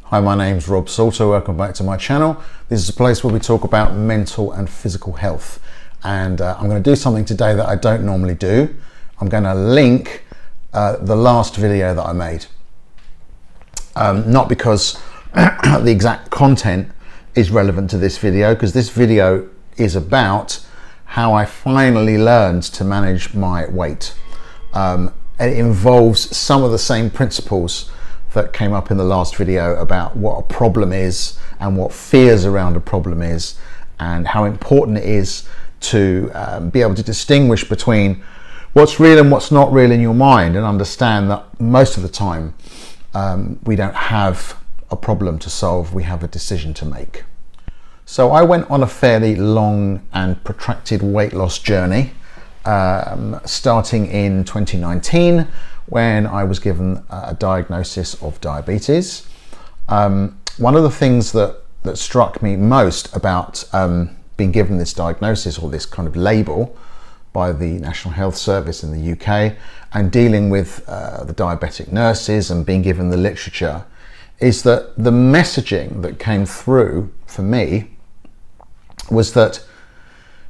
Hi, my name's Rob Salter. Welcome back to my channel. This is a place where we talk about mental and physical health. And I'm going to do something today that I don't normally do. I'm going to link the last video that I made. Not because the exact content is relevant to this video, because this video is about how I finally learned to manage my weight. It involves some of the same principles that came up in the last video about what a problem is and what fears around a problem is, and how important it is to be able to distinguish between what's real and what's not real in your mind, and understand that most of the time we don't have a problem to solve, we have a decision to make. So I went on a fairly long and protracted weight loss journey, starting in 2019 when I was given a diagnosis of diabetes. One of the things that struck me most about being given this diagnosis, or this kind of label, by the National Health Service in the UK, and dealing with the diabetic nurses and being given the literature, is that the messaging that came through for me was that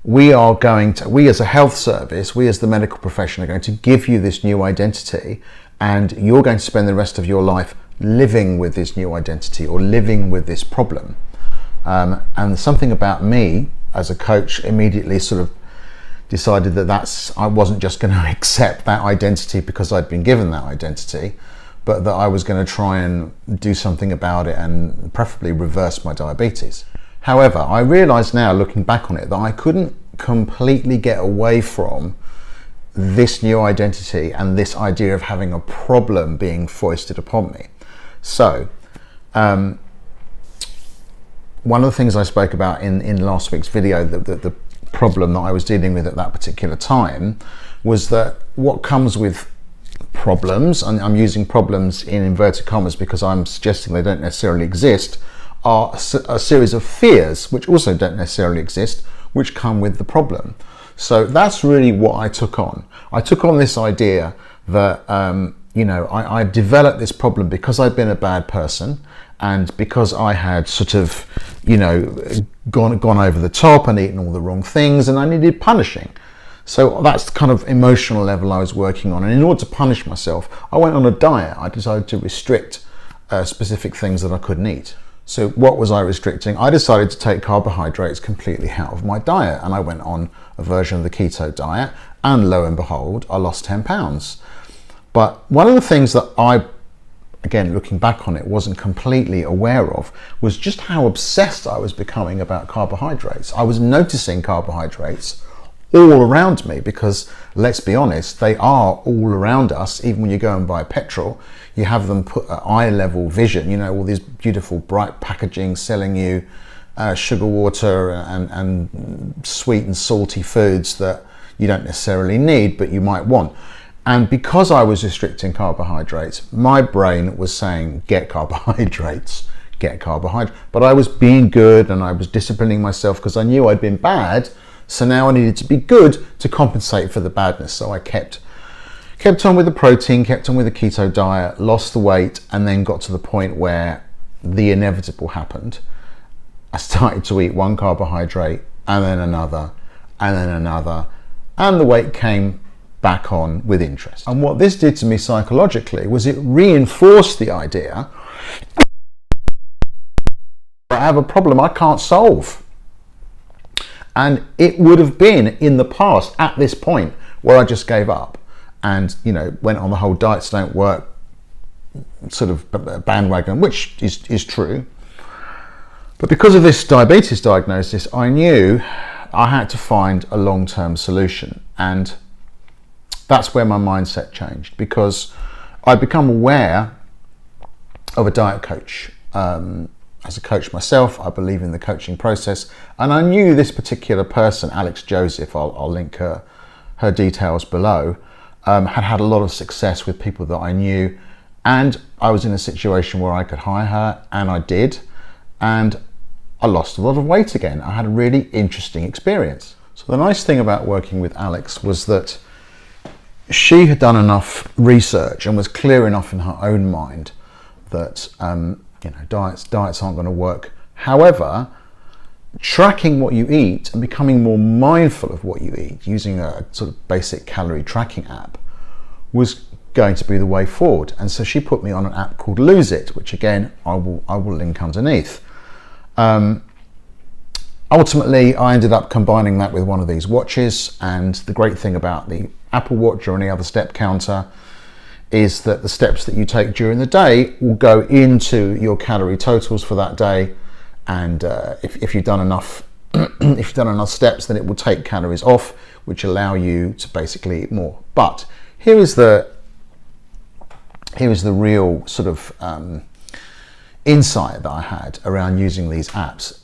we as a health service, we as the medical profession, are going to give you this new identity, and you're going to spend the rest of your life living with this new identity or living with this problem. And something about me as a coach immediately sort of decided that I wasn't just going to accept that identity because I'd been given that identity, but that I was going to try and do something about it, and preferably reverse my diabetes. However, I realise now, looking back on it, that I couldn't completely get away from this new identity and this idea of having a problem being foisted upon me. So, one of the things I spoke about in last week's video, the problem that I was dealing with at that particular time, was that what comes with problems, and I'm using problems in inverted commas because I'm suggesting they don't necessarily exist, are a series of fears which also don't necessarily exist, which come with the problem. So that's really what I took on. I took on this idea that I developed this problem because I'd been a bad person, and because I had sort of gone over the top and eaten all the wrong things, and I needed punishing. So that's the kind of emotional level I was working on, and in order to punish myself, I went on a diet. I decided to restrict specific things that I couldn't eat. So what was I restricting? I decided to take carbohydrates completely out of my diet, and I went on a version of the keto diet, and lo and behold, I lost 10 pounds. But one of the things that I, again, looking back on it, wasn't completely aware of was just how obsessed I was becoming about carbohydrates. I was noticing carbohydrates all around me, because let's be honest, they are all around us. Even when you go and buy petrol, you have them put at eye level vision, all these beautiful bright packaging selling you sugar water and sweet and salty foods that you don't necessarily need but you might want. And because I was restricting carbohydrates, my brain was saying, get carbohydrates, get carbohydrates. But I was being good, and I was disciplining myself because I knew I'd been bad. So now I needed to be good to compensate for the badness. So I kept on with the protein, kept on with the keto diet, lost the weight, and then got to the point where the inevitable happened. I started to eat one carbohydrate, and then another, and then another, and the weight came back on with interest. And what this did to me psychologically was it reinforced the idea I have a problem I can't solve. And it would have been in the past, at this point, where I just gave up and went on the whole diets don't work sort of bandwagon, which is true. But because of this diabetes diagnosis, I knew I had to find a long-term solution, and that's where my mindset changed, because I'd become aware of a diet coach. As a coach myself, I believe in the coaching process, and I knew this particular person, Alex Joseph, I'll link her details below, had a lot of success with people that I knew, and I was in a situation where I could hire her, and I did, and I lost a lot of weight again. I had a really interesting experience. So the nice thing about working with Alex was that she had done enough research and was clear enough in her own mind that you know, diets aren't going to work. However, tracking what you eat and becoming more mindful of what you eat using a sort of basic calorie tracking app was going to be the way forward. And so she put me on an app called Lose It, which again I will link underneath. Ultimately, I ended up combining that with one of these watches, and the great thing about the Apple Watch or any other step counter is that the steps that you take during the day will go into your calorie totals for that day, and if you've done enough steps, then it will take calories off, which allow you to basically eat more. But here is the real sort of insight that I had around using these apps.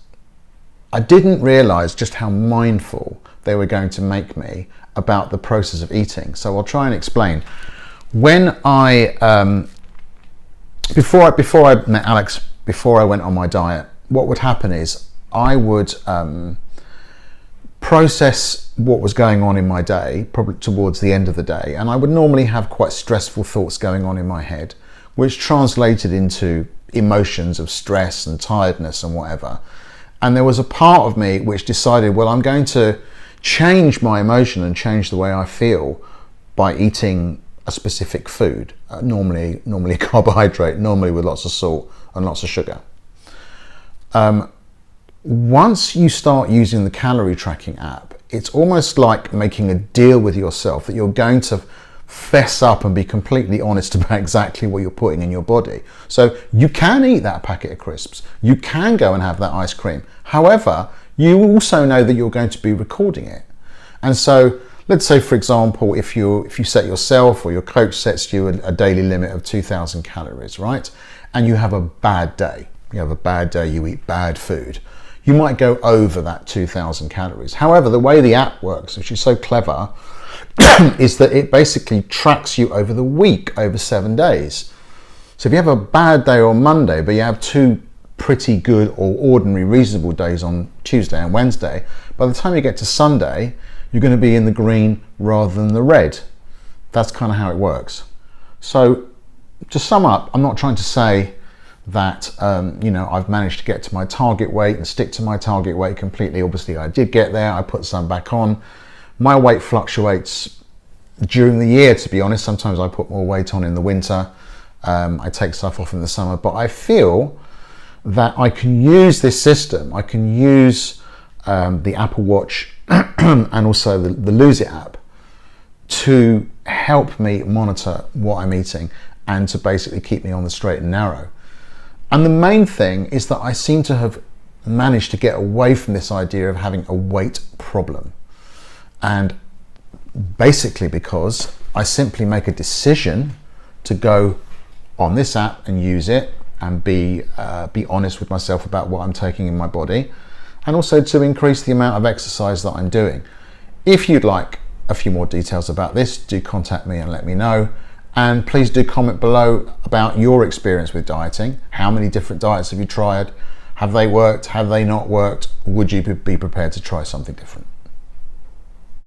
I didn't realize just how mindful they were going to make me about the process of eating. So I'll try and explain. When I, before I met Alex, before I went on my diet, what would happen is I would process what was going on in my day, probably towards the end of the day, and I would normally have quite stressful thoughts going on in my head, which translated into emotions of stress and tiredness and whatever. And there was a part of me which decided, well, I'm going to change my emotion and change the way I feel by eating a specific food, normally a carbohydrate, normally with lots of salt and lots of sugar. Once you start using the calorie tracking app, it's almost like making a deal with yourself that you're going to fess up and be completely honest about exactly what you're putting in your body. So you can eat that packet of crisps, you can go and have that ice cream. However, you also know that you're going to be recording it. And so let's say, for example, if you set yourself or your coach sets you a daily limit of 2,000 calories, right? And you have a bad day, you eat bad food, you might go over that 2,000 calories. However, the way the app works, which is so clever, is that it basically tracks you over the week, over 7 days. So if you have a bad day on Monday, but you have 2 pretty good or ordinary reasonable days on Tuesday and Wednesday, by the time you get to Sunday, you're going to be in the green rather than the red. That's kind of how it works. So to sum up, I'm not trying to say that I've managed to get to my target weight and stick to my target weight completely. Obviously I did get there, I put some back on. My weight fluctuates during the year, to be honest. Sometimes I put more weight on in the winter, I take stuff off in the summer, but I feel that I can use this system. I can use the Apple Watch and also the Lose It app to help me monitor what I'm eating and to basically keep me on the straight and narrow. And the main thing is that I seem to have managed to get away from this idea of having a weight problem. And basically because I simply make a decision to go on this app and use it and be honest with myself about what I'm taking in my body, and also to increase the amount of exercise that I'm doing. If you'd like a few more details about this, do contact me and let me know. And please do comment below about your experience with dieting. How many different diets have you tried? Have they worked? Have they not worked? Would you be prepared to try something different?